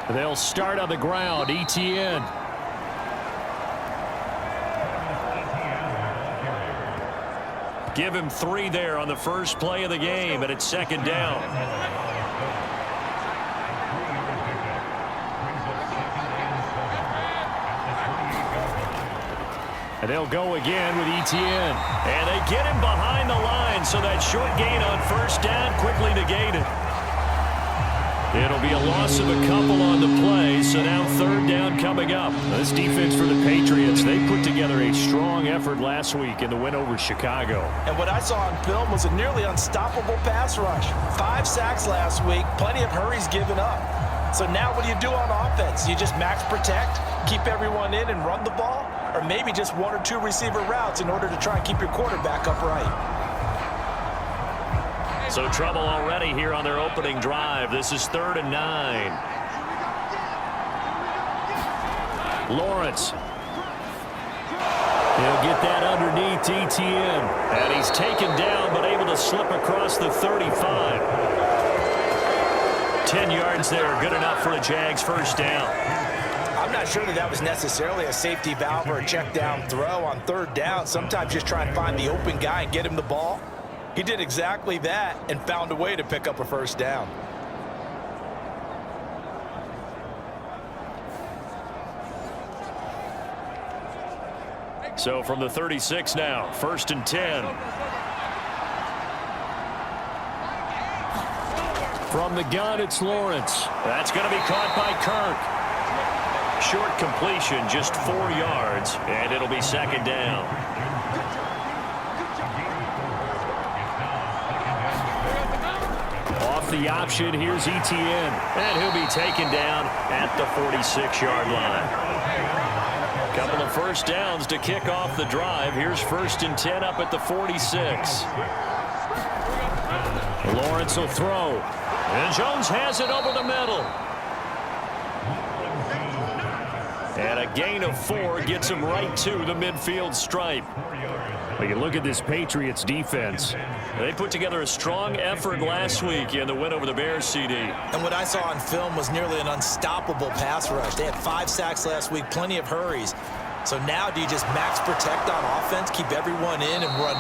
They'll start on the ground. ETN. Give him 3 there on the first play of the game, and it's second down. And they'll go again with ETN. And they get him behind the line, so that short gain on first down quickly negated. It'll be a loss of a couple on the play, so now third down coming up. This defense for the Patriots, they put together a strong effort last week in the win over Chicago. And what I saw on film was a nearly unstoppable pass rush. 5 sacks last week, plenty of hurries given up. So now what do you do on offense? You just max protect, keep everyone in and run the ball? Or maybe just 1 or 2 receiver routes in order to try and keep your quarterback upright? So trouble already here on their opening drive. This is 3rd and 9. Lawrence. He'll get that underneath ETN. And he's taken down but able to slip across the 35. 10 yards there. Good enough for a Jags first down. I'm not sure that was necessarily a safety valve or a check down throw on 3rd down. Sometimes just try and find the open guy and get him the ball. He did exactly that and found a way to pick up a first down. So from the 36 now, 1st and 10. From the gun, it's Lawrence. That's going to be caught by Kirk. Short completion, just 4 yards, and it'll be second down. Off the option, here's ETN, and he'll be taken down at the 46-yard line. Couple of first downs to kick off the drive. Here's 1st and 10 up at the 46. Lawrence will throw, and Jones has it over the middle. And a gain of 4 gets him right to the midfield stripe. But you look at this Patriots defense. They put together a strong effort last week in the win over the Bears, CD. And what I saw on film was nearly an unstoppable pass rush. They had 5 sacks last week, plenty of hurries. So now do you just max protect on offense, keep everyone in and run,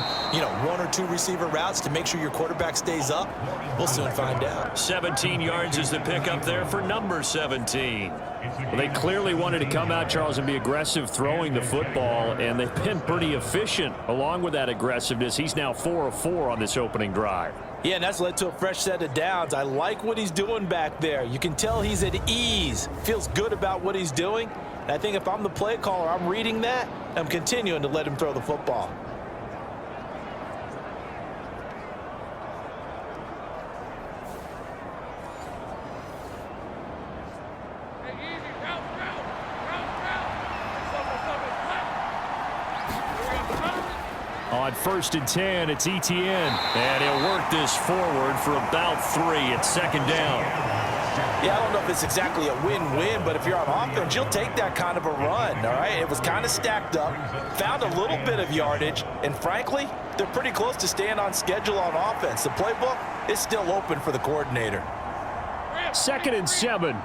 1 or 2 receiver routes to make sure your quarterback stays up? We'll soon find out. 17 yards is the pickup there for number 17. Well, they clearly wanted to come out, Charles, and be aggressive throwing the football, and they've been pretty efficient along with that aggressiveness. He's now 4 of 4 on this opening drive. Yeah, and that's led to a fresh set of downs. I like what he's doing back there. You can tell he's at ease, feels good about what he's doing. And I think if I'm the play caller, I'm reading that, I'm continuing to let him throw the football. On 1st and 10, it's ETN. And he'll work this forward for about 3 at second down. Yeah, I don't know if it's exactly a win-win, but if you're on offense, you'll take that kind of a run, all right? It was kind of stacked up, found a little bit of yardage, and frankly, they're pretty close to staying on schedule on offense. The playbook is still open for the coordinator. 2nd and 7.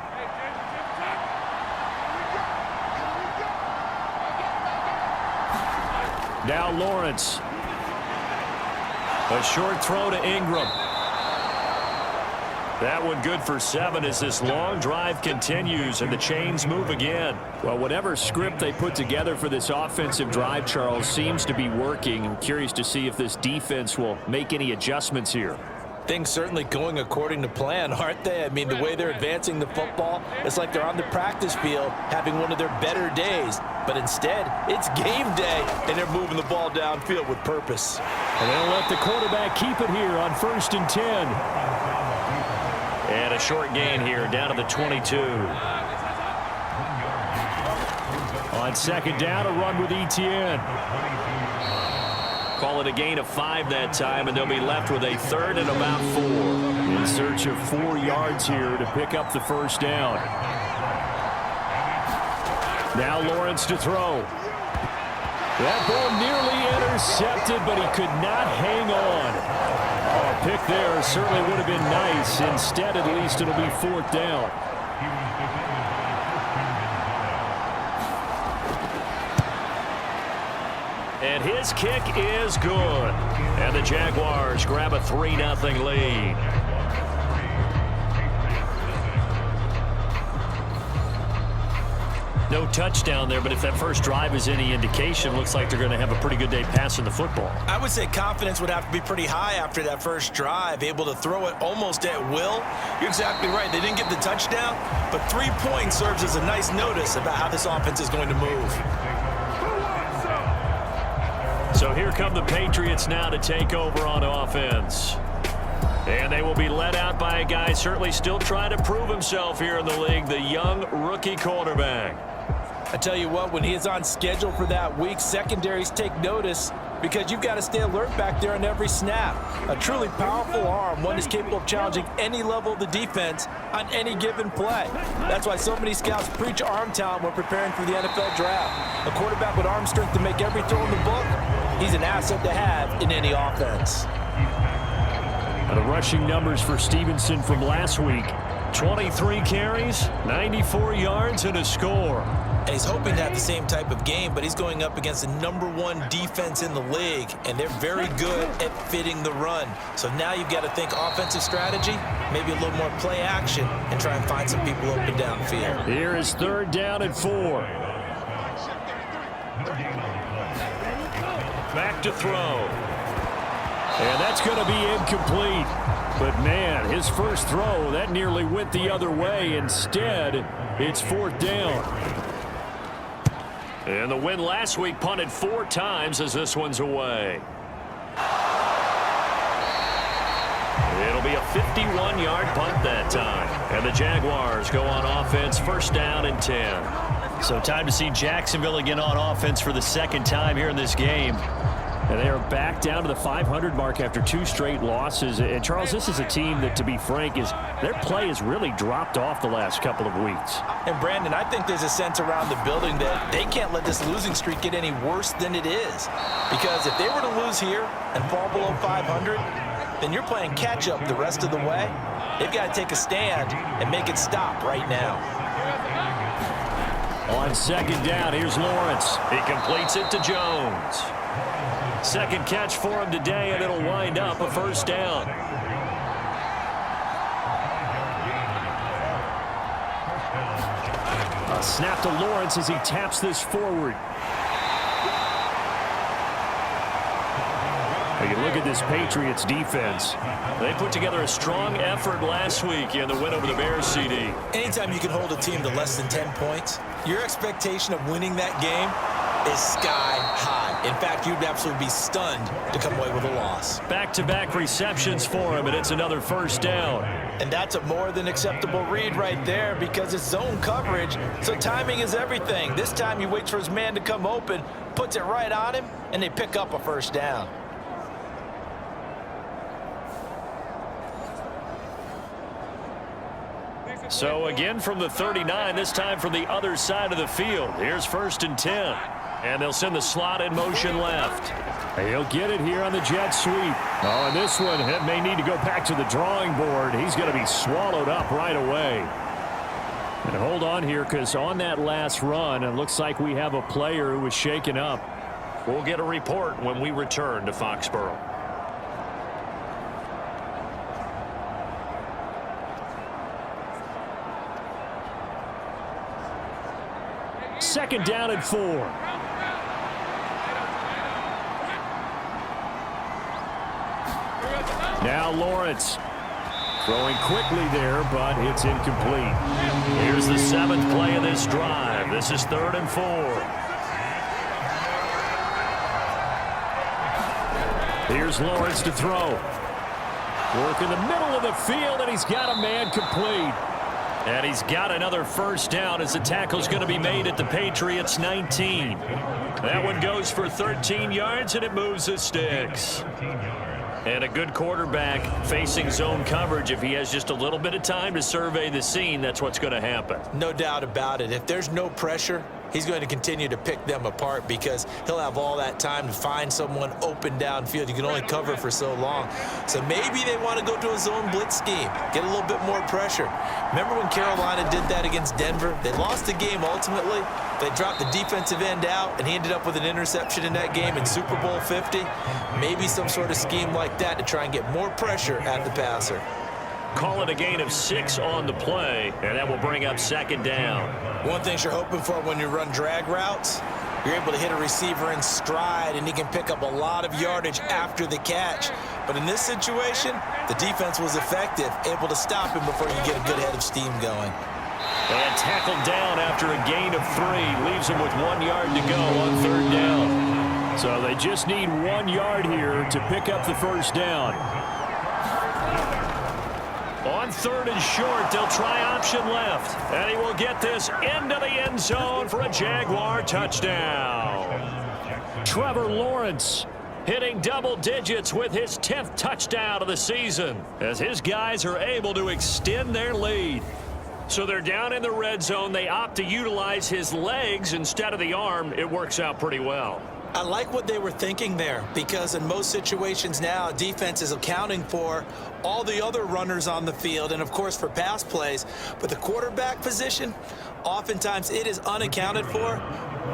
Now Lawrence. A short throw to Ingram. That one good for 7 as this long drive continues and the chains move again. Well, whatever script they put together for this offensive drive, Charles, seems to be working. I'm curious to see if this defense will make any adjustments here. Things certainly going according to plan, aren't they? I mean, the way they're advancing the football, it's like they're on the practice field having one of their better days. But instead, it's game day, and they're moving the ball downfield with purpose. And they'll let the quarterback keep it here on 1st and 10. And a short gain here down to the 22. On 2nd down, a run with ETN. Call it a gain of 5 that time, and they'll be left with a 3rd and about 4. In search of 4 yards here to pick up the first down. Now Lawrence to throw. That ball nearly intercepted, but he could not hang on. Oh, a pick there certainly would have been nice. Instead, at least, it'll be 4th down. And his kick is good. And the Jaguars grab a 3-0 lead. No touchdown there, but if that first drive is any indication, looks like they're going to have a pretty good day passing the football. I would say confidence would have to be pretty high after that first drive, able to throw it almost at will. You're exactly right. They didn't get the touchdown, but 3 points serves as a nice notice about how this offense is going to move. So here come the Patriots now to take over on offense. And they will be led out by a guy certainly still trying to prove himself here in the league, the young rookie quarterback. I tell you what, when he is on schedule for that week, secondaries take notice because you've got to stay alert back there on every snap. A truly powerful arm, one is capable of challenging any level of the defense on any given play. That's why so many scouts preach arm talent when preparing for the NFL draft. A quarterback with arm strength to make every throw in the book, he's an asset to have in any offense. The rushing numbers for Stevenson from last week: 23 carries, 94 yards, and a score. And he's hoping to have the same type of game, but he's going up against the #1 defense in the league, and they're very good at fitting the run. So now you've got to think offensive strategy, maybe a little more play action, and try and find some people open downfield. Here is 3rd down and 4. Back to throw. And that's going to be incomplete. But, man, his first throw, that nearly went the other way. Instead, it's 4th down. And the win last week punted 4 times as this one's away. It'll be a 51-yard punt that time. And the Jaguars go on offense, 1st down and 10. So time to see Jacksonville again on offense for the 2nd time here in this game. And they are back down to the 500 mark after 2 straight losses. And, Charles, this is a team that, to be frank, their play has really dropped off the last couple of weeks. And, Brandon, I think there's a sense around the building that they can't let this losing streak get any worse than it is. Because if they were to lose here and fall below 500, then you're playing catch-up the rest of the way. They've got to take a stand and make it stop right now. On 2nd down, here's Lawrence. He completes it to Jones. 2nd catch for him today, and it'll wind up a 1st down. A snap to Lawrence as he taps this forward. You look at this Patriots defense. They put together a strong effort last week in the win over the Bears, CD. Anytime you can hold a team to less than 10 points, your expectation of winning that game is sky high. In fact, you'd absolutely be stunned to come away with a loss. Back-to-back receptions for him, and it's another 1st down. And that's a more than acceptable read right there because it's zone coverage, so timing is everything. This time he waits for his man to come open, puts it right on him, and they pick up a 1st down. So again from the 39, this time from the other side of the field. Here's 1st and 10. And they'll send the slot in motion left. He'll get it here on the jet sweep. Oh, and this one may need to go back to the drawing board. He's going to be swallowed up right away. And hold on here, because on that last run, it looks like we have a player who was shaken up. We'll get a report when we return to Foxborough. Second down and 4. Now Lawrence throwing quickly there, but it's incomplete. Here's the 7th play of this drive. This is 3rd and 4. Here's Lawrence to throw. Work in the middle of the field, and he's got a man complete. And he's got another 1st down as the tackle's going to be made at the Patriots' 19. That one goes for 13 yards, and it moves the sticks. And a good quarterback facing zone coverage. If he has just a little bit of time to survey the scene, that's what's going to happen. No doubt about it. If there's no pressure, he's going to continue to pick them apart because he'll have all that time to find someone open downfield. You can only cover for so long. So maybe they want to go to a zone blitz scheme, get a little bit more pressure. Remember when Carolina did that against Denver? They lost the game ultimately. They dropped the defensive end out, and he ended up with an interception in that game in Super Bowl 50. Maybe some sort of scheme like that to try and get more pressure at the passer. Call it a gain of 6 on the play, and that will bring up second down. One thing you're hoping for when you run drag routes, you're able to hit a receiver in stride, and he can pick up a lot of yardage after the catch. But in this situation, the defense was effective, able to stop him before you get a good head of steam going. And tackled down after a gain of 3. Leaves him with 1 yard to go on third down. So they just need 1 yard here to pick up the first down. On third and short, they'll try option left. And he will get this into the end zone for a Jaguar touchdown. Trevor Lawrence hitting double digits with his 10th touchdown of the season as his guys are able to extend their lead. So they're down in the red zone. They opt to utilize his legs instead of the arm. It works out pretty well. I like what they were thinking there because in most situations now, defense is accounting for all the other runners on the field and, of course, for pass plays. But the quarterback position, oftentimes it is unaccounted for.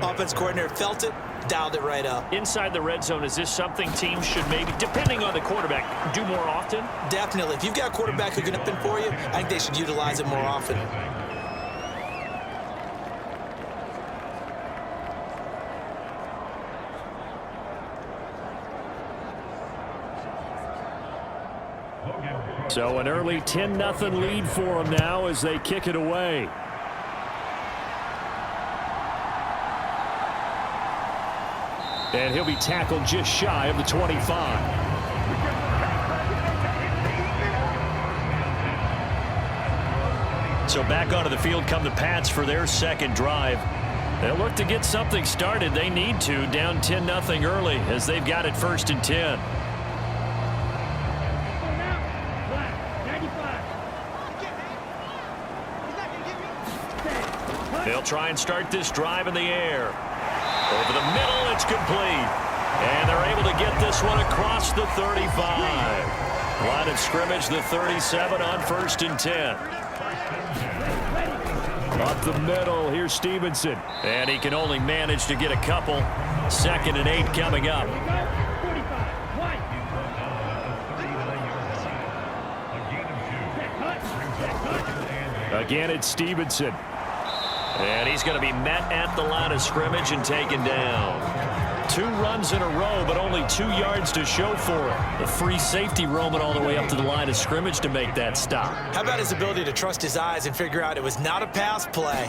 Offense coordinator felt it, dialed it right up. Inside the red zone, is this something teams should maybe, depending on the quarterback, do more often? Definitely. If you've got a quarterback who can open for you, I think they should utilize it more often. So an early 10-0 lead for them now as they kick it away. And he'll be tackled just shy of the 25. So back onto the field come the Pats for their second drive. They'll look to get something started. They need to, down 10-0 early as they've got it 1st and 10. They'll try and start this drive in the air. Over the middle, it's complete. And they're able to get this one across the 35. Line of scrimmage, the 37 on 1st and 10. Up the middle, here's Stevenson. And he can only manage to get a couple. 2nd and 8 coming up. Again, it's Stevenson. And he's going to be met at the line of scrimmage and taken down. 2 runs in a row, but only 2 yards to show for it. The free safety roaming all the way up to the line of scrimmage to make that stop. How about his ability to trust his eyes and figure out it was not a pass play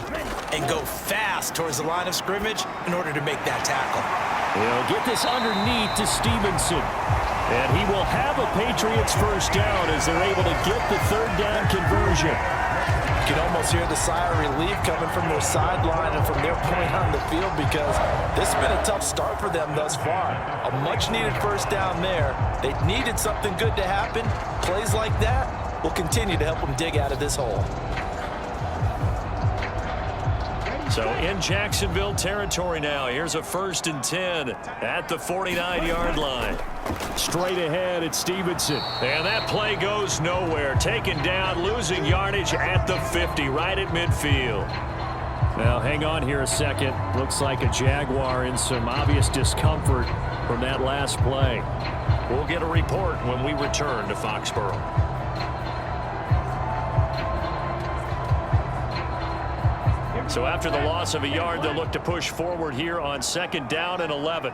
and go fast towards the line of scrimmage in order to make that tackle? He'll get this underneath to Stevenson. And he will have a Patriots first down as they're able to get the 3rd down conversion. You can almost hear the sigh of relief coming from their sideline and from their point on the field because this has been a tough start for them thus far. A much-needed first down there. They needed something good to happen. Plays like that will continue to help them dig out of this hole. So in Jacksonville territory now. Here's a 1st and 10 at the 49-yard line. Straight ahead, it's Stevenson. And that play goes nowhere. Taken down, losing yardage at the 50, right at midfield. Now, hang on here a second. Looks like a Jaguar in some obvious discomfort from that last play. We'll get a report when we return to Foxborough. So after the loss of a yard, they'll look to push forward here on 2nd down and 11.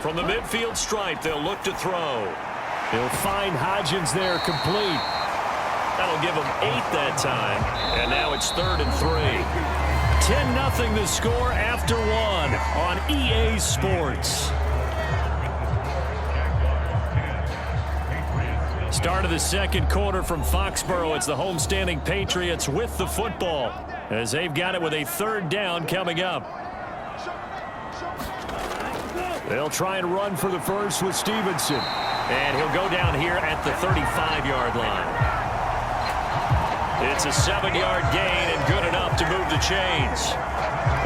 From the midfield stripe, they'll look to throw. He'll find Hodgins there complete. That'll give him 8 that time. And now it's 3rd and 3. 10-0 the score after 1 on EA Sports. Start of the 2nd quarter from Foxborough. It's the homestanding Patriots with the football as they've got it with a 3rd down coming up. They'll try and run for the first with Stevenson. And he'll go down here at the 35-yard line. It's a 7-yard gain and good enough to move the chains.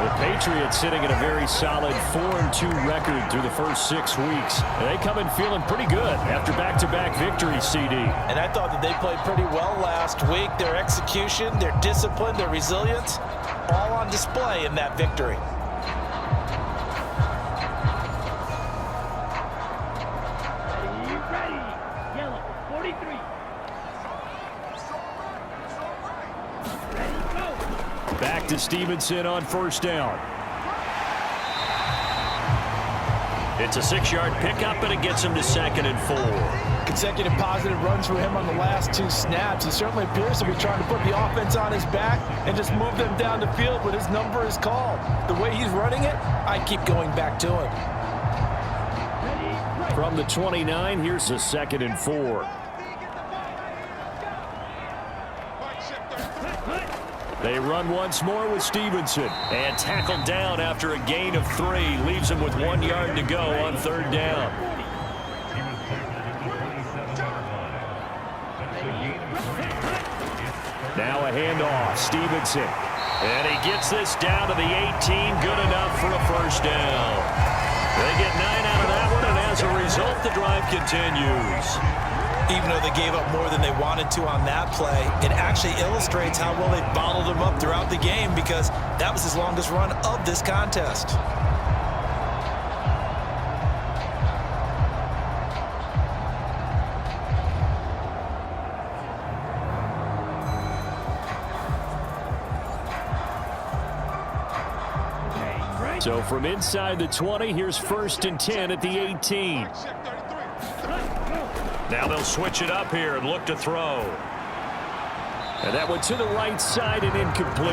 The Patriots sitting at a very solid 4-2 record through the first 6 weeks. And they come in feeling pretty good after back-to-back victories, CD. And I thought that they played pretty well last week. Their execution, their discipline, their resilience, all on display in that victory. Back to Stevenson on first down. It's a 6-yard pickup, and it gets him to 2nd and 4. Consecutive positive runs for him on the last 2 snaps. He certainly appears to be trying to put the offense on his back and just move them down the field when his number is called. The way he's running it, I keep going back to him. From the 29, here's a 2nd and 4. They run once more with Stevenson. And tackled down after a gain of 3. Leaves him with 1 yard to go on 3rd down. Now a handoff. Stevenson. And he gets this down to the 18. Good enough for a first down. They get 9 out of that one, and as a result, the drive continues. Even though they gave up more than they wanted to on that play, it actually illustrates how well they bottled them up throughout the game, because that was his longest run of this contest. So from inside the 20, here's 1st and 10 at the 18. Now they'll switch it up here and look to throw. And that went to the right side and incomplete.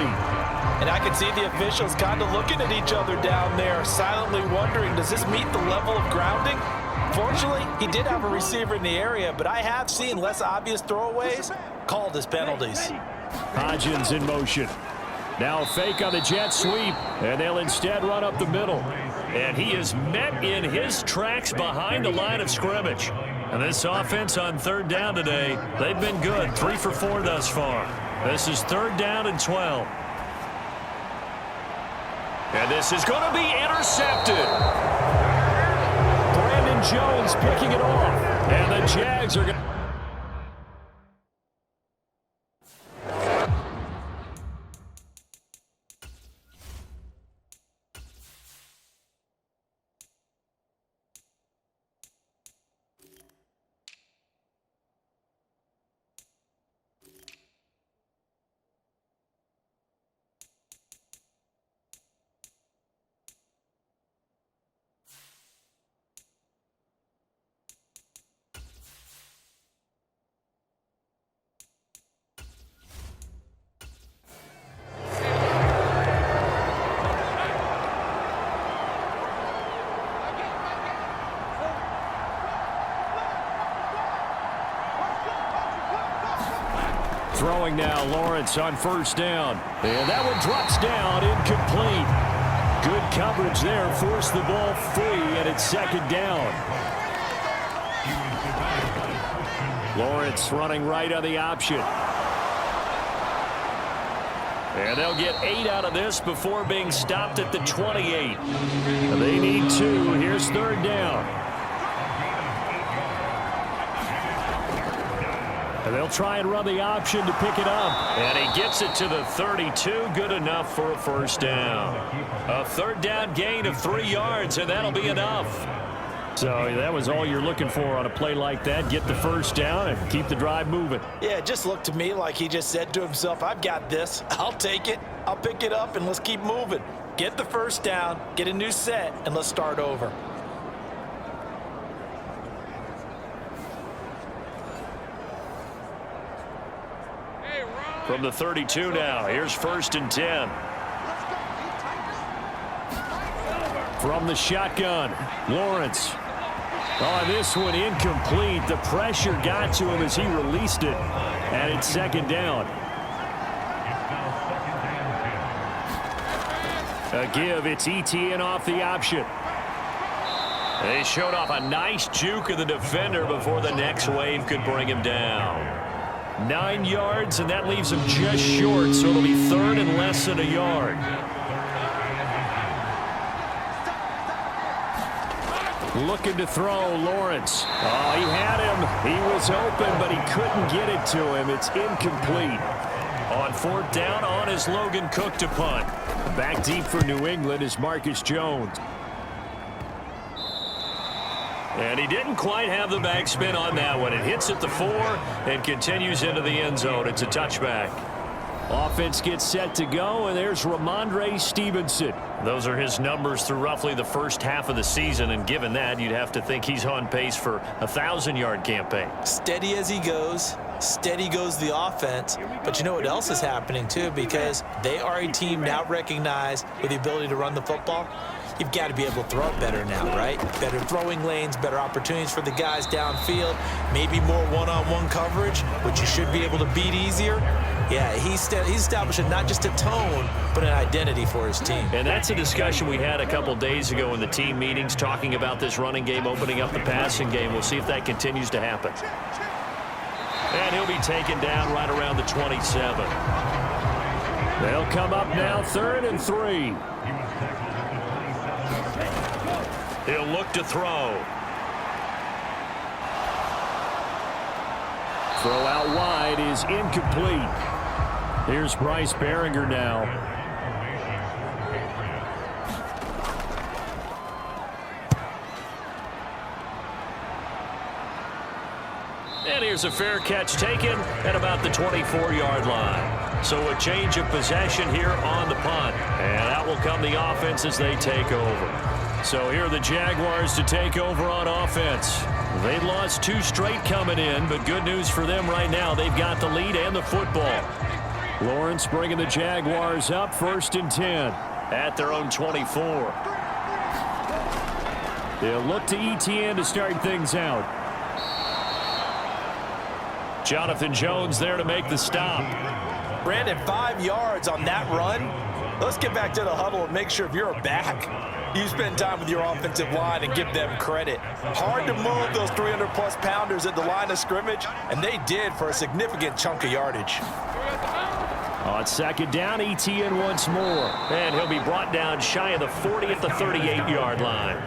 And I can see the officials kind of looking at each other down there, silently wondering, does this meet the level of grounding? Fortunately, he did have a receiver in the area, but I have seen less obvious throwaways called as penalties. Hodgins in motion. Now a fake on the jet sweep, and they'll instead run up the middle. And he is met in his tracks behind the line of scrimmage. And this offense on 3rd down today, they've been good. 3 for 4 thus far. This is 3rd down and 12. And this is going to be intercepted. Brandon Jones picking it off. And the Jags are going to... Throwing now, Lawrence on first down. And that one drops down, incomplete. Good coverage there, forced the ball free, and it's 2nd down. Lawrence running right on the option. And they'll get 8 out of this before being stopped at the 28. They need 2. Here's 3rd down. And they'll try and run the option to pick it up. And he gets it to the 32. Good enough for a first down. A 3rd down gain of 3 yards, and that'll be enough. So that was all you're looking for on a play like that. Get the first down and keep the drive moving. Yeah, it just looked to me like he just said to himself, I've got this. I'll take it. I'll pick it up, and let's keep moving. Get the first down, get a new set, and let's start over. From the 32 now, here's 1st and 10. From the shotgun, Lawrence. On this one, incomplete. The pressure got to him as he released it, and it's 2nd down. A give, it's ETN off the option. They showed off a nice juke of the defender before the next wave could bring him down. 9 yards, and that leaves him just short, so it'll be 3rd and less than a yard. Looking to throw, Lawrence. Oh, he had him. He was open, but he couldn't get it to him. It's incomplete. On 4th down, on is Logan Cook to punt. Back deep for New England is Marcus Jones. And he didn't quite have the backspin on that one. It hits at the 4 and continues into the end zone. It's a touchback. Offense gets set to go, and there's Ramondre Stevenson. Those are his numbers through roughly the first half of the season, and given that, you'd have to think he's on pace for a 1,000-yard campaign. Steady as he goes. Steady goes the offense. But you know what else is happening, too, because they are a team now recognized with the ability to run the football. You've got to be able to throw it better now, right? Better throwing lanes, better opportunities for the guys downfield, maybe more one-on-one coverage, which you should be able to beat easier. Yeah, he's establishing not just a tone, but an identity for his team. And that's a discussion we had a couple days ago in the team meetings, talking about this running game, opening up the passing game. We'll see if that continues to happen. And he'll be taken down right around the 27. They'll come up now 3rd and 3. He'll look to throw. Throw out wide is incomplete. Here's Bryce Behringer now. And here's a fair catch taken at about the 24-yard line. So a change of possession here on the punt. And out will come the offense as they take over. So here are the Jaguars to take over on offense. They've lost 2 straight coming in, but good news for them right now. They've got the lead and the football. Lawrence bringing the Jaguars up 1st and 10 at their own 24. They'll look to ETN to start things out. Jonathan Jones there to make the stop. Brandon, 5 yards on that run. Let's get back to the huddle and make sure if you're a back, you spend time with your offensive line and give them credit. Hard to move those 300-plus pounders at the line of scrimmage, and they did for a significant chunk of yardage. On 2nd down, ETN once more. And he'll be brought down shy of the 40 at the 38-yard line.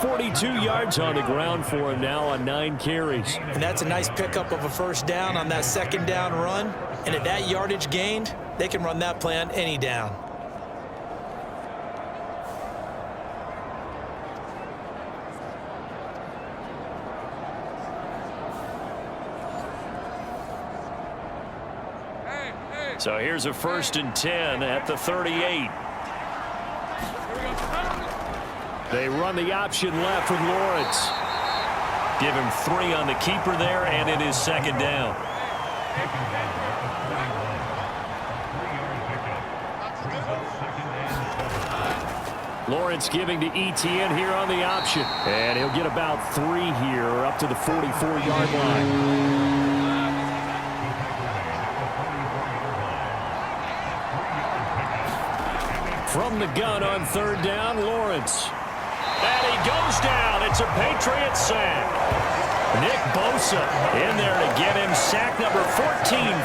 42 yards on the ground for him now on 9 carries. And that's a nice pickup of a 1st down on that 2nd down run. And at that yardage gained, they can run that play on any down. So here's a 1st and 10 at the 38. They run the option left with Lawrence. Give him 3 on the keeper there, and it is 2nd down. Lawrence giving to ETN here on the option. And he'll get about 3 here up to the 44-yard line. From the gun on 3rd down, Lawrence. And he goes down. It's a Patriot sack. Nick Bosa in there to get him sack number 14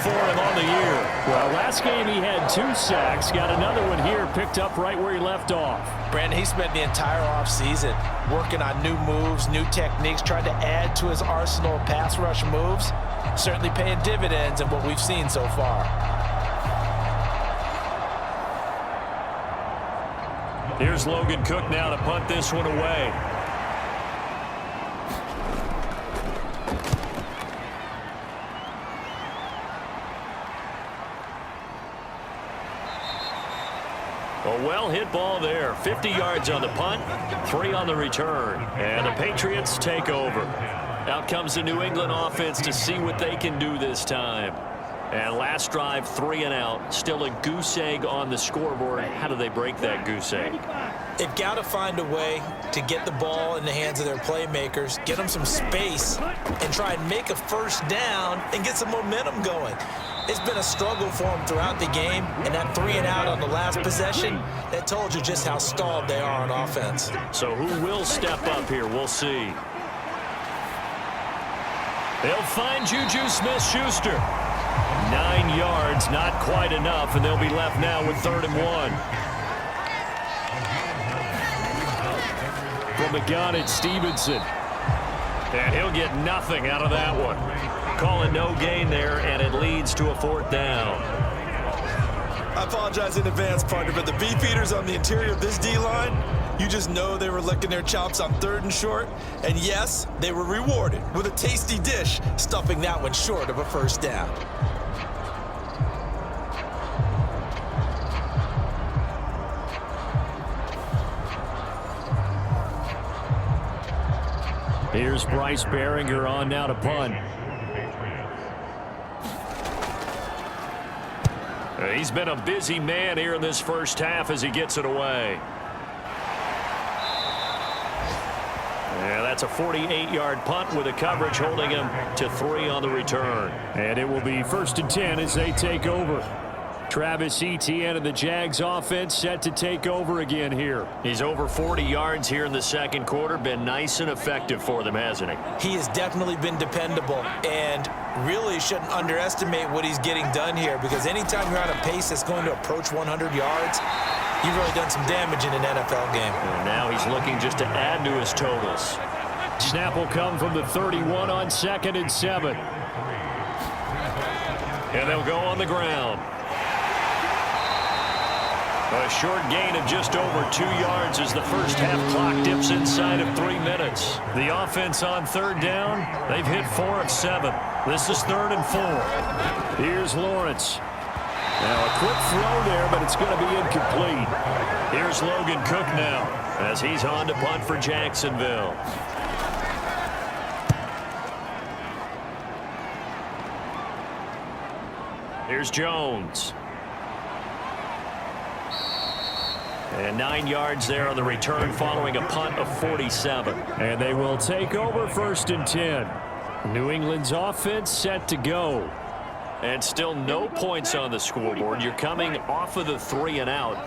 for him on the year. Well, last game he had 2 sacks. Got another one here picked up right where he left off. Brandon, he spent the entire offseason working on new moves, new techniques, trying to add to his arsenal of pass rush moves. Certainly paying dividends in what we've seen so far. Here's Logan Cook now to punt this one away. A well-hit ball there. 50 yards on the punt, 3 on the return. And the Patriots take over. Out comes the New England offense to see what they can do this time. And last drive, 3 and out. Still a goose egg on the scoreboard. How do they break that goose egg? They've got to find a way to get the ball in the hands of their playmakers, get them some space, and try and make a 1st down and get some momentum going. It's been a struggle for them throughout the game, and that 3 and out on the last possession, that told you just how stalled they are on offense. So who will step up here? We'll see. They'll find Juju Smith-Schuster. 9 yards, not quite enough, and they'll be left now with 3rd and 1. From the gun, it's Stevenson. And he'll get nothing out of that one. Calling no gain there, and it leads to a 4th down. I apologize in advance, partner, but the beefeaters on the interior of this D-line, you just know they were licking their chops on 3rd and short. And yes, they were rewarded with a tasty dish, stuffing that one short of a 1st down. Here's Bryce Behringer on now to punt. He's been a busy man here in this first half as he gets it away. Yeah, that's a 48-yard punt with a coverage holding him to 3 on the return. And it will be 1st and 10 as they take over. Travis Etienne and the Jags offense set to take over again here. He's over 40 yards here in the 2nd quarter. Been nice and effective for them, hasn't he? He has definitely been dependable and really shouldn't underestimate what he's getting done here, because anytime you're on a pace that's going to approach 100 yards, you've really done some damage in an NFL game. And now he's looking just to add to his totals. Snap will come from the 31 on 2nd and 7. And they'll go on the ground. A short gain of just over 2 yards as the first half clock dips inside of 3 minutes. The offense on 3rd down, they've hit 4 of 7. This is 3rd and 4. Here's Lawrence. Now a quick throw there, but it's going to be incomplete. Here's Logan Cook now as he's on to punt for Jacksonville. Here's Jones. And 9 yards there on the return following a punt of 47. And they will take over 1st and 10. New England's offense set to go. And still no points on the scoreboard. You're coming off of the 3 and out.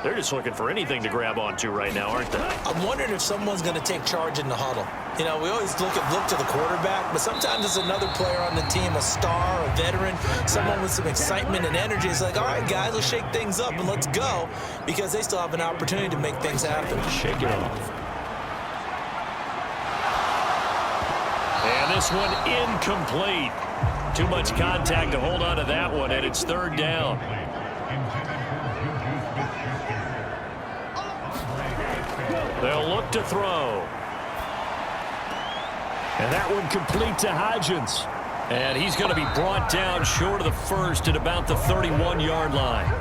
They're just looking for anything to grab onto right now, aren't they? I'm wondering if someone's going to take charge in the huddle. You know, we always look to the quarterback, but sometimes it's another player on the team, a star, a veteran, someone with some excitement and energy. It's like, all right, guys, let's shake things up and let's go, because they still have an opportunity to make things happen. Shake it off. And this one incomplete. Too much contact to hold on to that one, and it's 3rd down. They'll look to throw. And that one complete to Hodgins. And he's going to be brought down short of the 1st at about the 31-yard line.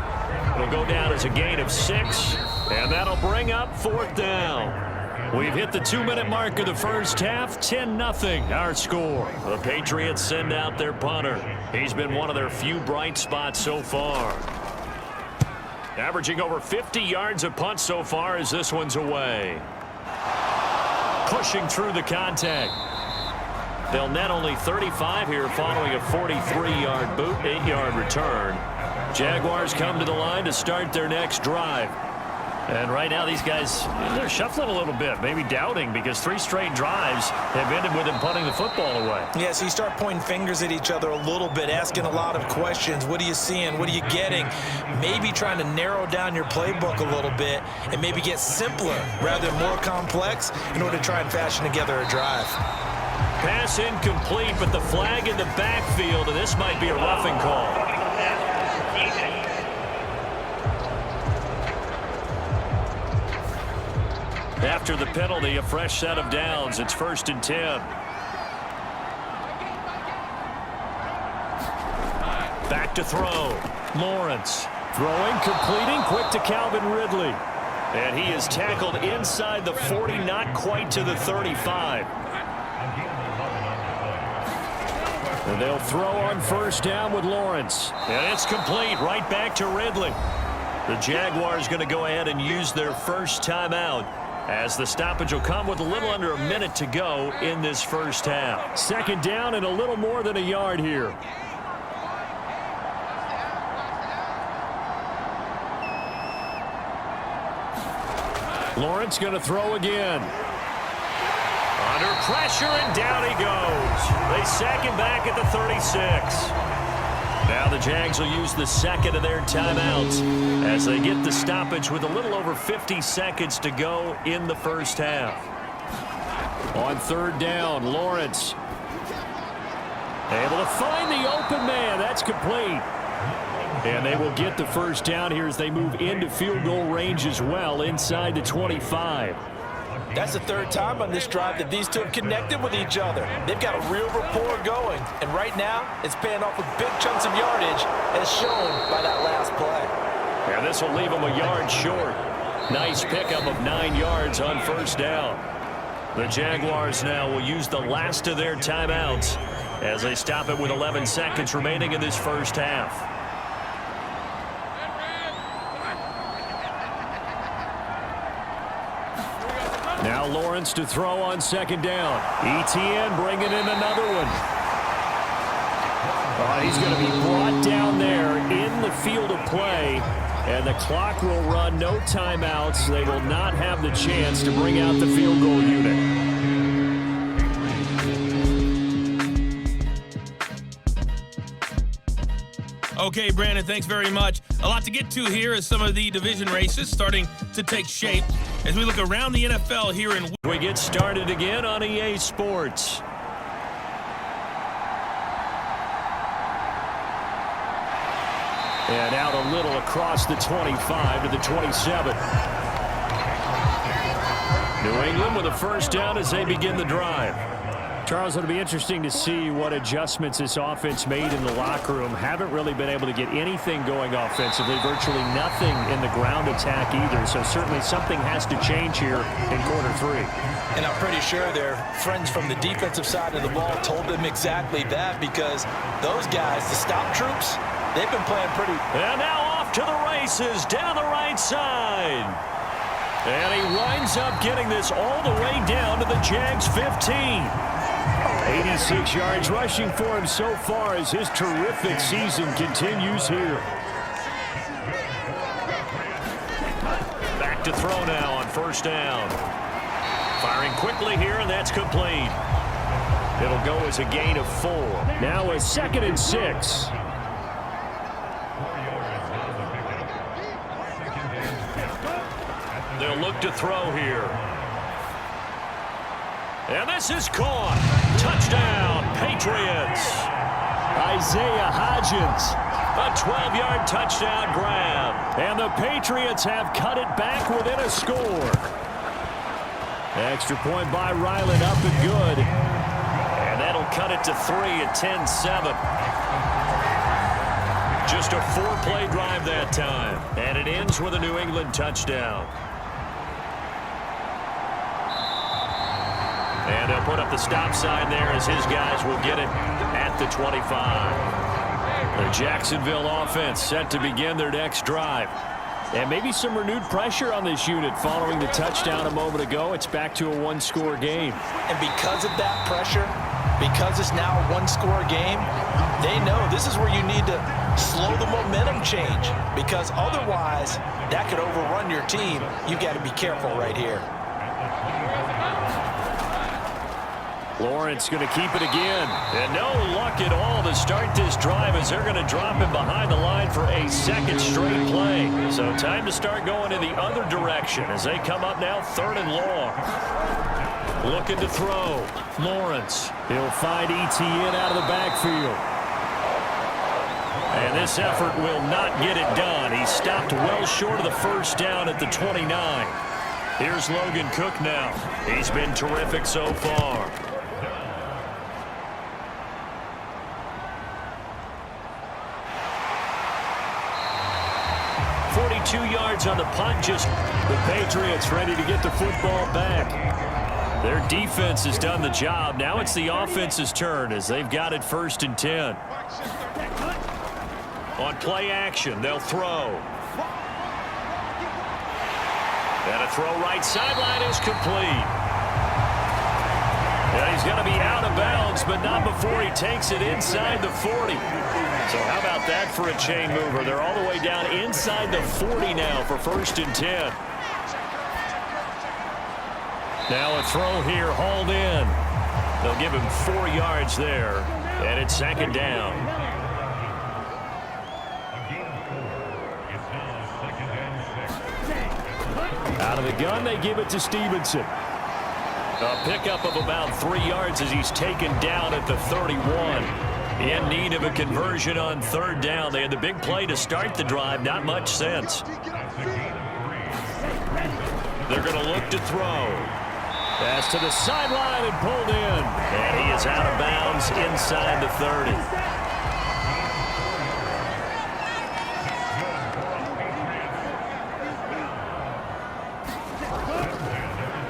It'll go down as a gain of 6, and that'll bring up 4th down. We've hit the 2-minute mark of the first half. 10-0 our score. The Patriots send out their punter. He's been one of their few bright spots so far. Averaging over 50 yards a punt so far as this one's away. Pushing through the contact. They'll net only 35 here following a 43-yard boot, 8-yard return. Jaguars come to the line to start their next drive. And right now these guys, they're shuffling a little bit, maybe doubting, because 3 straight drives have ended with them punting the football away. Yeah, so you start pointing fingers at each other a little bit, asking a lot of questions. What are you seeing? What are you getting? Maybe trying to narrow down your playbook a little bit and maybe get simpler rather than more complex in order to try and fashion together a drive. Pass incomplete, but the flag in the backfield, and this might be a roughing call. After the penalty, a fresh set of downs. It's 1st and 10. Back to throw. Lawrence throwing, completing, quick to Calvin Ridley. And he is tackled inside the 40, not quite to the 35. And they'll throw on 1st down with Lawrence. And it's complete, right back to Ridley. The Jaguars going to go ahead and use their first timeout, as the stoppage will come with a little under a minute to go in this first half. 2nd down and a little more than a yard here. Lawrence going to throw again. Under pressure, and down he goes. They sack him back at the 36. Now the Jags will use the second of their timeouts as they get the stoppage with a little over 50 seconds to go in the first half. On third down, Lawrence able to find the open man. That's complete. And they will get the first down here as they move into field goal range as well inside the 25. That's the third time on this drive that these two have connected with each other. They've got a real rapport going. And right now, it's paying off with big chunks of yardage as shown by that last play. And this will leave them a yard short. Nice pickup of 9 yards on first down. The Jaguars now will use the last of their timeouts as they stop it with 11 seconds remaining in this first half. Now Lawrence to throw on second down. ETN bringing in another one. He's going to be brought down there in the field of play. And the clock will run, no timeouts. They will not have the chance to bring out the field goal unit. Okay, Brandon, thanks very much. A lot to get to here as some of the division races starting to take shape as we look around the NFL here in... We get started again on EA Sports. And out a little across the 25 to the 27. New England with a first down as they begin the drive. Charles, it'll be interesting to see what adjustments this offense made in the locker room. Haven't really been able to get anything going offensively, virtually nothing in the ground attack either. So certainly something has to change here in quarter 3. And I'm pretty sure their friends from the defensive side of the ball told them exactly that, because those guys, the stop troops, they've been playing pretty. And now off to the races down the right side. And he winds up getting this all the way down to the Jags 15. 86 yards rushing for him so far as his terrific season continues here. Back to throw now on first down. Firing quickly here, and that's complete. It'll go as a gain of 4. Now a 2nd and 6. They'll look to throw here. And this is caught. Touchdown, Patriots. Isaiah Hodgins. A 12-yard touchdown grab. And the Patriots have cut it back within a score. Extra point by Ryland, up and good. And that'll cut it to 3 at 10-7. Just a 4-play drive that time. And it ends with a New England touchdown. And they'll put up the stop sign there as his guys will get it at the 25. The Jacksonville offense set to begin their next drive. And maybe some renewed pressure on this unit following the touchdown a moment ago. It's back to a 1-score game. And because of that pressure, because it's now a 1-score game, they know this is where you need to slow the momentum change, because otherwise that could overrun your team. You've got to be careful right here. Lawrence going to keep it again. And no luck at all to start this drive as they're going to drop him behind the line for a 2nd straight play. So time to start going in the other direction as they come up now 3rd and long. Looking to throw. Lawrence. He'll find ETN out of the backfield. And this effort will not get it done. He stopped well short of the first down at the 29. Here's Logan Cook now. He's been terrific so far. 42 yards on the punt. Just the Patriots ready to get the football back. Their defense has done the job. Now it's the offense's turn as they've got it 1st and 10. On play action, they'll throw. And a throw right sideline is complete. Yeah, he's going to be out of bounds, but not before he takes it inside the 40. So how about that for a chain mover? They're all the way down inside the 40 now for 1st and 10. Now a throw here, hauled in. They'll give him 4 yards there, and it's 2nd down. Out of the gun, they give it to Stevenson. A pickup of about 3 yards as he's taken down at the 31. In need of a conversion on third down. They had the big play to start the drive. Not much sense. They're going to look to throw. Pass to the sideline and pulled in. And he is out of bounds inside the 30.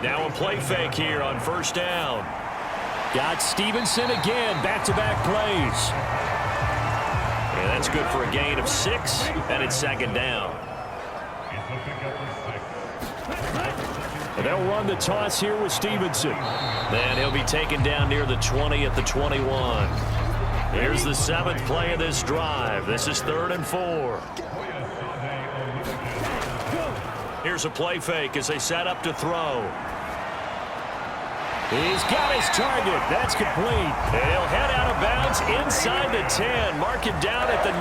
Now a play fake here on first down. Got Stevenson again, back-to-back plays. And that's good for a gain of 6, and it's second down. And they'll run the toss here with Stevenson. Then he'll be taken down near the 20 at the 21. Here's the 7th play of this drive. This is 3rd and 4. Here's a play fake as they set up to throw. He's got his target. That's complete. He'll head out of bounds inside the 10. Mark him down at the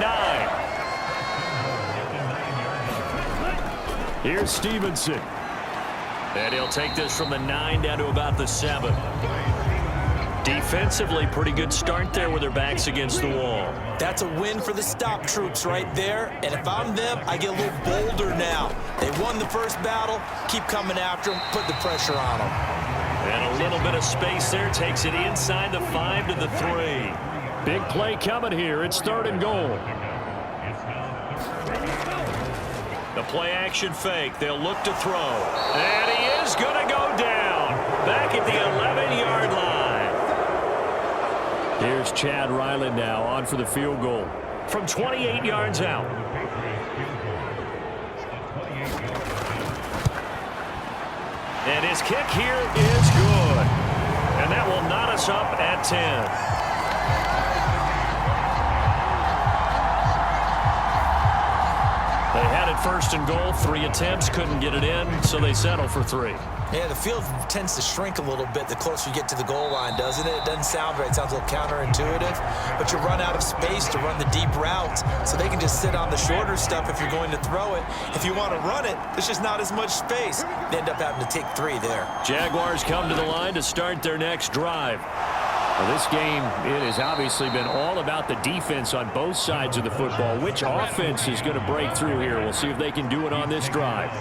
9. Here's Stevenson. And he'll take this from the 9 down to about the 7. Defensively, pretty good start there with their backs against the wall. That's a win for the stop troops right there. And if I'm them, I get a little bolder now. They won the first battle. Keep coming after them. Put the pressure on them. And a little bit of space there. Takes it inside the 5 to the 3. Big play coming here. It's 3rd and goal. The play action fake. They'll look to throw. And he is going to go down. Back at the 11-yard line. Here's Chad Ryland now on for the field goal from 28 yards out. And his kick here is good. And that will knot us up at 10. They had it 1st and goal. 3 attempts, couldn't get it in, so they settle for 3. Yeah, the field tends to shrink a little bit the closer you get to the goal line, doesn't it? It doesn't sound right. It sounds a little counterintuitive. But you run out of space to run the deep routes, so they can just sit on the shorter stuff if you're going to throw it. If you want to run it, there's just not as much space. They end up having to take 3 there. Jaguars come to the line to start their next drive. Well, this game, it has obviously been all about the defense on both sides of the football. Which offense is going to break through here? We'll see if they can do it on this drive.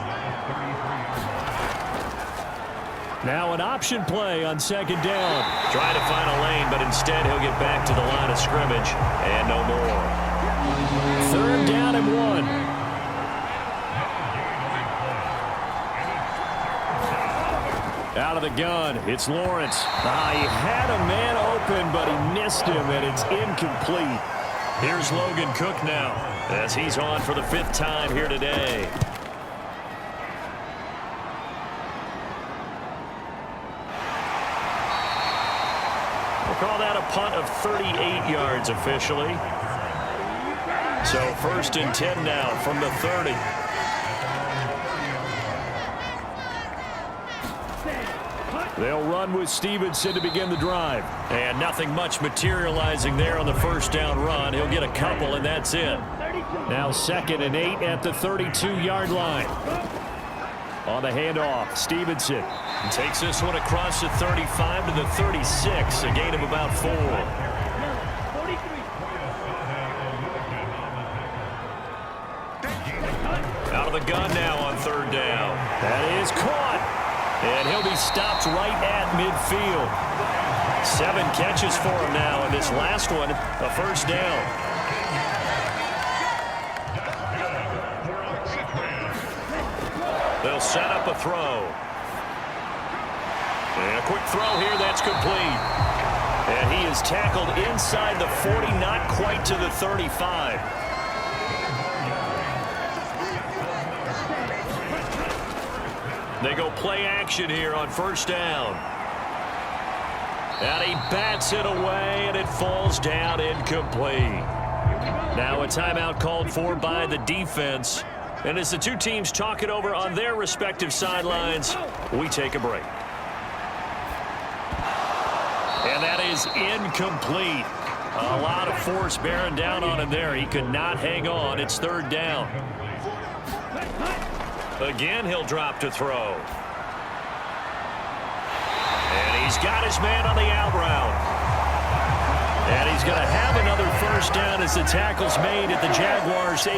Now an option play on 2nd down. Trying to find a lane, but instead he'll get back to the line of scrimmage. And no more. 3rd down and 1. Out of the gun, it's Lawrence. He had a man open, but he missed him, and it's incomplete. Here's Logan Cook now, as he's on for the 5th time here today. We'll call that a punt of 38 yards officially. So 1st and 10 now from the 30. They'll run with Stevenson to begin the drive. And nothing much materializing there on the 1st down run. He'll get a couple, and that's it. Now 2nd and 8 at the 32-yard line. On the handoff, Stevenson takes this one across the 35 to the 36, a gain of about 4. Out of the gun now on 3rd down. That is caught. And he'll be stopped right at midfield. 7 catches for him now, and this last one, a 1st down. They'll set up a throw. And a quick throw here, that's complete. And he is tackled inside the 40, not quite to the 35. They go play action here on 1st down. And he bats it away, and it falls down incomplete. Now a timeout called for by the defense. And as the two teams talk it over on their respective sidelines, we take a break. And that is incomplete. A lot of force bearing down on him there. He could not hang on. It's 3rd down. Again, he'll drop to throw. And he's got his man on the out route. And he's going to have another first down as the tackle's made at the Jaguars' 18.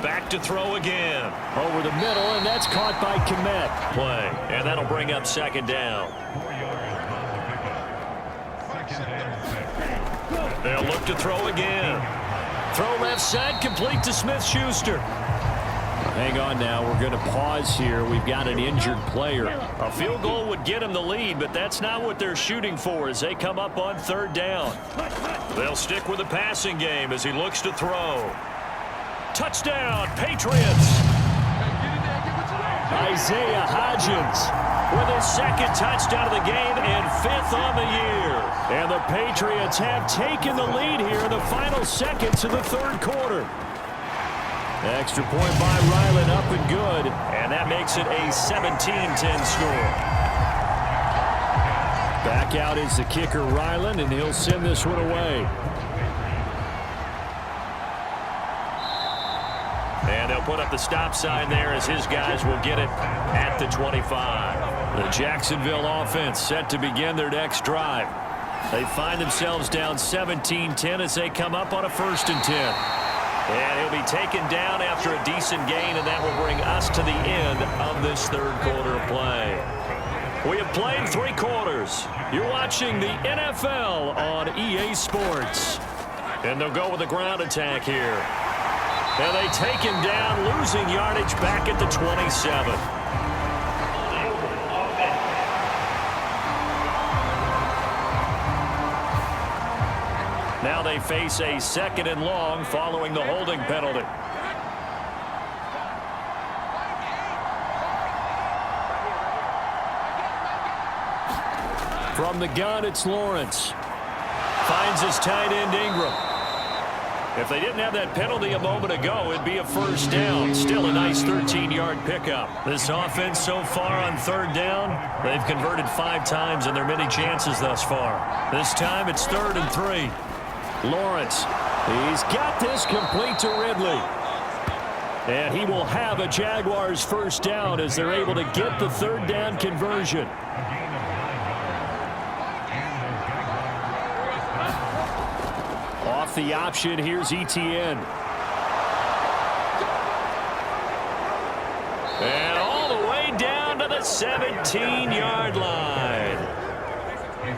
Back to throw again. Over the middle, and that's caught by Kmet. Play, and that'll bring up second down. They'll look to throw again. Throw left side, complete to Smith-Schuster. Hang on now, we're going to pause here. We've got an injured player. A field goal would get him the lead, but that's not what they're shooting for as they come up on third down. They'll stick with the passing game as he looks to throw. Touchdown, Patriots! Isaiah Hodgins with his second touchdown of the game and 5th on the year. And the Patriots have taken the lead here in the final seconds of the third quarter. Extra point by Ryland, up and good. And that makes it a 17-10 score. Back out is the kicker, Ryland, and he'll send this one away. And they'll put up the stop sign there as his guys will get it at the 25. The Jacksonville offense set to begin their next drive. They find themselves down 17-10 as they come up on a 1st and 10. And he'll be taken down after a decent gain, and that will bring us to the end of this third quarter of play. We have played 3 quarters. You're watching the NFL on EA Sports. And they'll go with the ground attack here. And they take him down, losing yardage back at the 27. Now they face a 2nd and long following the holding penalty. From the gun, it's Lawrence. Finds his tight end, Ingram. If they didn't have that penalty a moment ago, it'd be a first down. Still a nice 13-yard pickup. This offense so far on third down, they've converted 5 times in their many chances thus far. This time it's 3rd and 3. Lawrence, he's got this complete to Ridley. And he will have a Jaguars first down as they're able to get the third down conversion. Off the option, here's Etienne. And all the way down to the 17-yard line.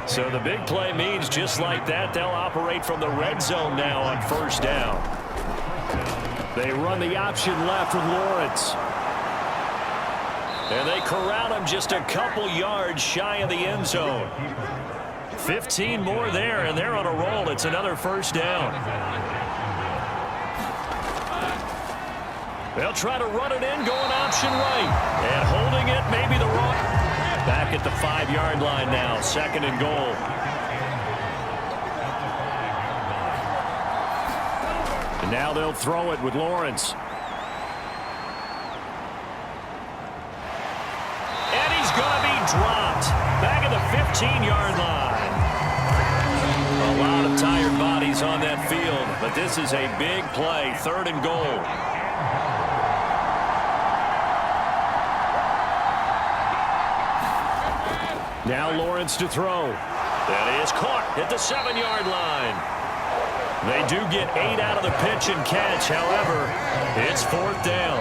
So the big play means just like that, they'll operate from the red zone now on first down. They run the option left with Lawrence. And they corral him just a couple yards shy of the end zone. 15 more there, and they're on a roll. It's another first down. They'll try to run it in, going option right. And holding it, maybe the wrong. Back at the 5-yard line now, 2nd and goal. And now they'll throw it with Lawrence. And he's going to be dropped. Back at the 15-yard line. A lot of tired bodies on that field, but this is a big play, 3rd and goal. Now Lawrence to throw. That is caught at the 7-yard line. They do get 8 out of the pitch and catch. However, it's 4th down.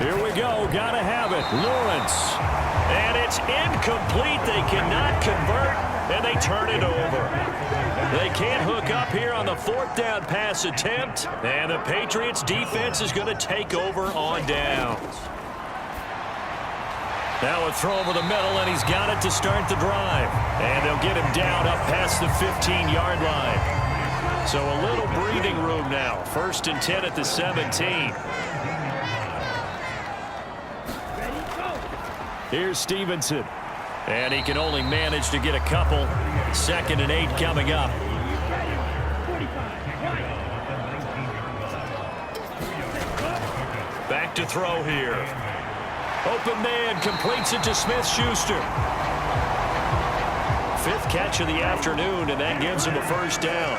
Here we go. Got to have it. Lawrence. And it's incomplete. They cannot convert, and they turn it over. They can't hook up here on the 4th down pass attempt, and the Patriots defense is going to take over on downs. Now a throw over the middle, and he's got it to start the drive. And they'll get him down up past the 15-yard line. So a little breathing room now. 1st and 10 at the 17. Here's Stevenson. And he can only manage to get a couple. 2nd and 8 coming up. Back to throw here. Open man completes it to Smith-Schuster. fifth catch of the afternoon, and that gives him a first down.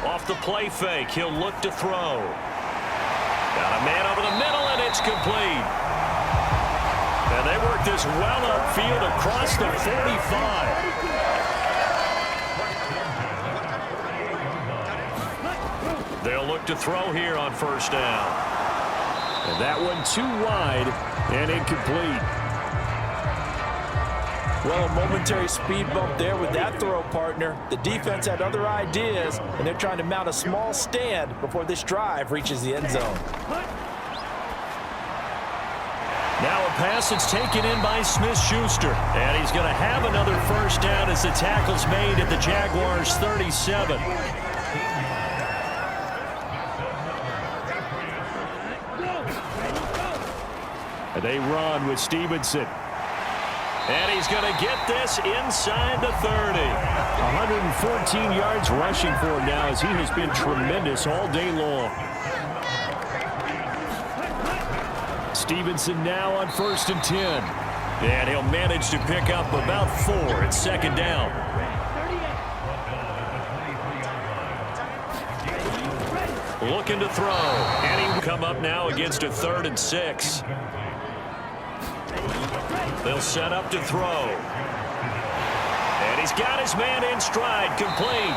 Off the play fake, he'll look to throw. Got a man over the middle, and it's complete. And they work this well upfield across the 45. They'll look to throw here on first down. And that one too wide and incomplete. Well, a momentary speed bump there with that throw, partner. The defense had other ideas, and they're trying to mount a small stand before this drive reaches the end zone. Now a pass that's taken in by Smith-Schuster. And he's going to have another first down as the tackle's made at the Jaguars' 37. And they run with Stevenson. And he's going to get this inside the 30. 114 yards rushing for him now as he has been tremendous all day long. Stevenson now on 1st and 10. And he'll manage to pick up about 4 at second down. Looking to throw. And he will come up now against a 3rd and 6. They'll set up to throw. And he's got his man in stride, complete.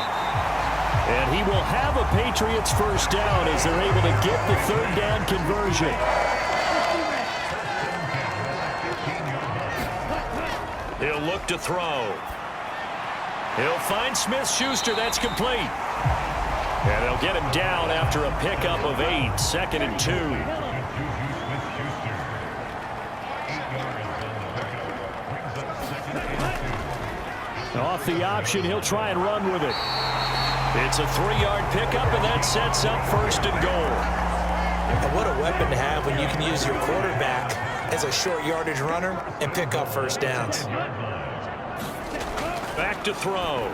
And he will have a Patriots first down as they're able to get the 3rd down conversion. He'll look to throw. He'll find Smith-Schuster. That's complete. And they'll get him down after a pickup of 8, 2nd and 2. Off the option, he'll try and run with it. It's a 3-yard pickup, and that sets up 1st and goal. And what a weapon to have when you can use your quarterback as a short yardage runner and pick up first downs. Back to throw.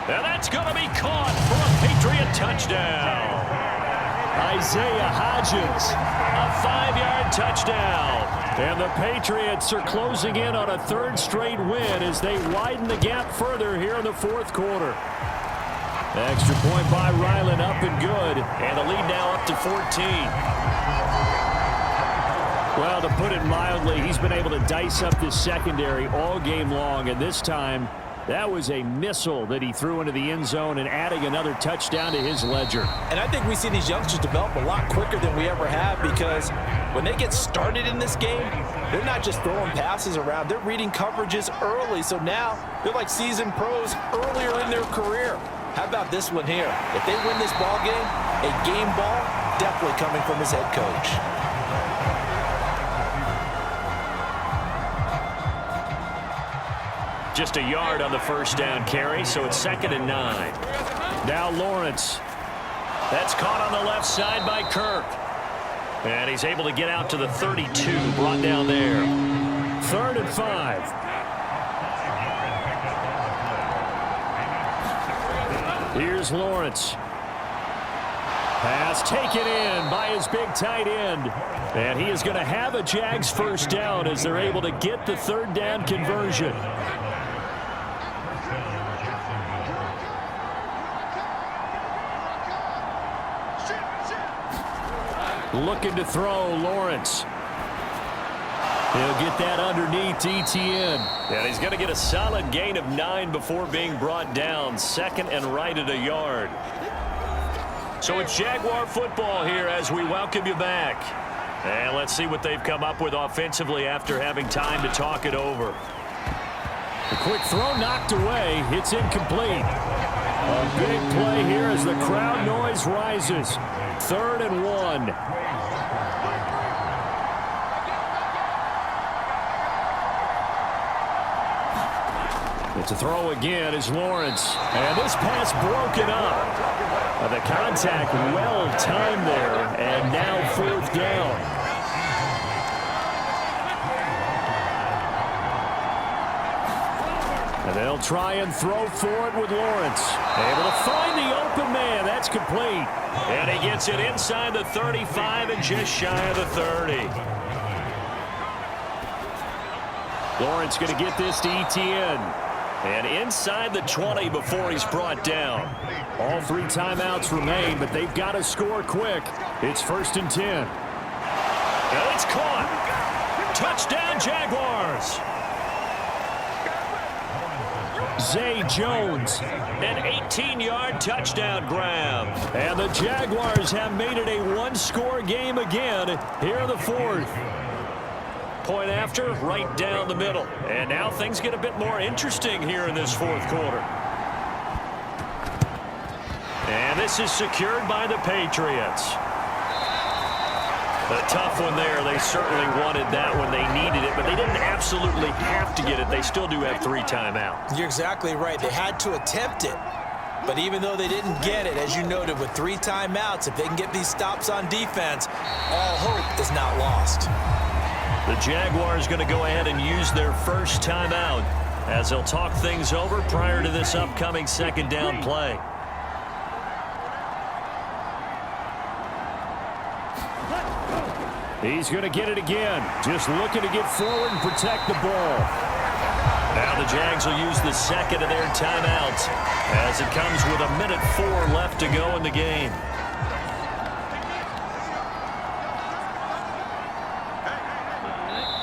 And that's going to be caught for a Patriot touchdown. Isaiah Hodgins, a 5-yard touchdown. And the Patriots are closing in on a 3rd straight win as they widen the gap further here in the 4th quarter. Extra point by Ryland, up and good. And the lead now up to 14. Well, to put it mildly, he's been able to dice up this secondary all game long. And this time, that was a missile that he threw into the end zone and adding another touchdown to his ledger. And I think we see these youngsters develop a lot quicker than we ever have because when they get started in this game, they're not just throwing passes around. They're reading coverages early. So now they're like seasoned pros earlier in their career. How about this one here? If they win this ball game, a game ball definitely coming from his head coach. Just a yard on the first down carry, so it's 2nd and 9. Now Lawrence. That's caught on the left side by Kirk. And he's able to get out to the 32, brought down there. 3rd and 5. Here's Lawrence. Pass taken in by his big tight end. And he is going to have a Jags first down as they're able to get the 3rd down conversion. Looking to throw, Lawrence. He'll get that underneath Etienne. And he's going to get a solid gain of 9 before being brought down. 2nd and right at a yard. So it's Jaguar football here as we welcome you back. And let's see what they've come up with offensively after having time to talk it over. The quick throw knocked away. It's incomplete. A big play here as the crowd noise rises. 3rd and 1. To throw again is Lawrence. And this pass broken up. The contact well timed there. And now 4th down. And they'll try and throw for it with Lawrence. Able to find the open man. That's complete. And he gets it inside the 35 and just shy of the 30. Lawrence going to get this to Etienne. And inside the 20 before he's brought down. All 3 timeouts remain, but they've got to score quick. It's 1st and 10. And it's caught. Touchdown, Jaguars. Zay Jones, an 18-yard touchdown grab. And the Jaguars have made it a one-score game again here in the 4th. Point after, right down the middle. And now things get a bit more interesting here in this 4th quarter. And this is secured by the Patriots. A tough one there. They certainly wanted that when they needed it, but they didn't absolutely have to get it. They still do have 3 timeouts. You're exactly right. They had to attempt it. But even though they didn't get it, as you noted, with 3 timeouts, if they can get these stops on defense, all hope is not lost. The Jaguars going to go ahead and use their first timeout as they'll talk things over prior to this upcoming 2nd down play. He's going to get it again. Just looking to get forward and protect the ball. Now the Jags will use the 2nd of their timeouts as it comes with 1:04 left to go in the game.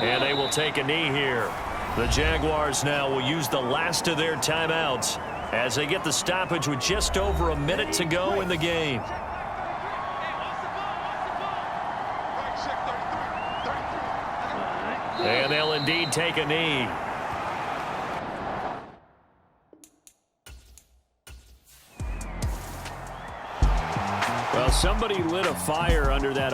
And they will take a knee here. The Jaguars now will use the last of their timeouts as they get the stoppage with just over a minute to go in the game. And they'll indeed take a knee. Well, somebody lit a fire under that